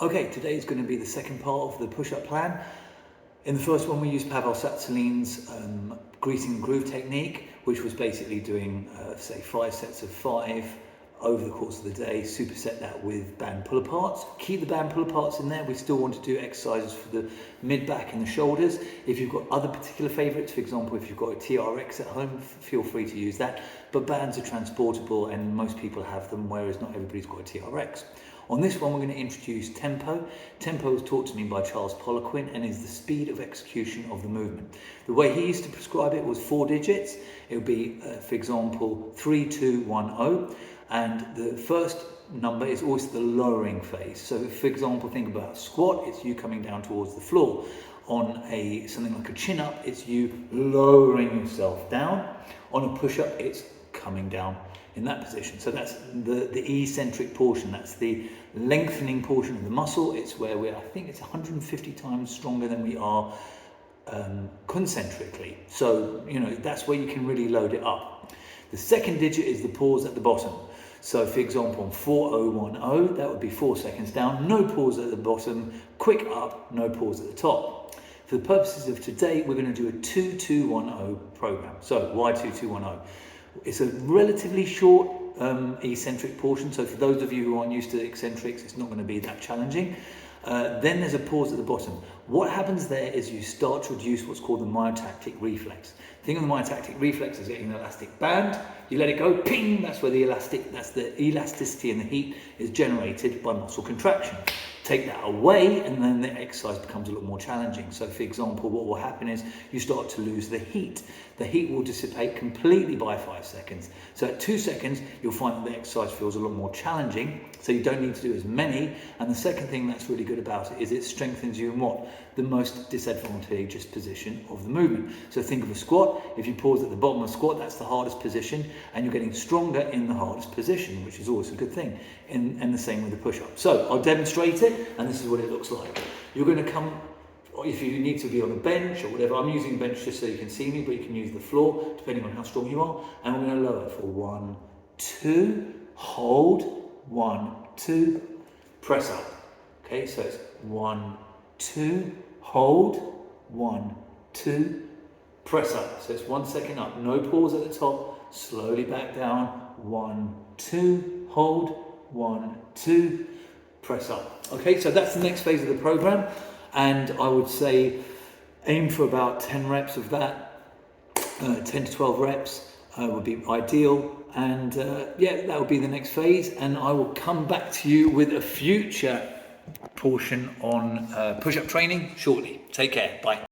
Okay, today is going to be the second part of the push-up plan. In the first one we used Pavel Tsatsouline's greasing and groove technique, which was basically doing say 5 sets of 5 over the course of the day, superset that with band pull-aparts. Keep the band pull-aparts in there. We still want to do exercises for the mid-back and the shoulders. If you've got other particular favorites, for example, if you've got a TRX at home, feel free to use that. But bands are transportable and most people have them, whereas not everybody's got a TRX. On this one, we're going to introduce tempo. Tempo was taught to me by Charles Poliquin and is the speed of execution of the movement. The way he used to prescribe it was 4 digits. It would be, for example, 3, 2, 1, 0. And the first number is always the lowering phase. So, for example, think about a squat, it's you coming down towards the floor. On something like a chin-up, it's you lowering yourself down. On a push-up, it's coming down in that position. So that's the eccentric portion, that's the lengthening portion of the muscle. It's where I think it's 150 times stronger than we are concentrically. So, that's where you can really load it up. The second digit is the pause at the bottom. So, for example, on 4010, that would be 4 seconds down, no pause at the bottom, quick up, no pause at the top. For the purposes of today, we're going to do a 2210 program. So, why 2210? It's a relatively short eccentric portion, so for those of you who aren't used to eccentrics, it's not going to be that challenging. Then there's a pause at the bottom. What happens there is you start to reduce what's called the myotactic reflex. Think of the myotactic reflex as getting an elastic band, you let it go, ping, that's the elasticity and the heat is generated by muscle contraction. Take that away and then the exercise becomes a lot more challenging. So for example, what will happen is you start to lose the heat. The heat will dissipate completely by 5 seconds. So at 2 seconds, you'll find that the exercise feels a lot more challenging. So you don't need to do as many. And the second thing that's really good about it is it strengthens you in what? The most disadvantageous position of the movement. So think of a squat. If you pause at the bottom of a squat, that's the hardest position, and you're getting stronger in the hardest position, which is always a good thing. And the same with the push-up. So I'll demonstrate it, and this is what it looks like. You're going to come, if you need to be on a bench or whatever, I'm using bench just so you can see me, but you can use the floor depending on how strong you are. And we're going to lower for 1, 2, hold, 1, 2, press up. Okay, so it's 1, 2, hold, 1, 2, press up. So it's 1 second up, no pause at the top, slowly back down, 1, 2, hold, 1, 2, press up. Okay, so that's the next phase of the program, and I would say aim for about 10 reps of that. 10 to 12 reps would be ideal, and that would be the next phase, and I will come back to you with a future portion on push-up training shortly. Take care, bye.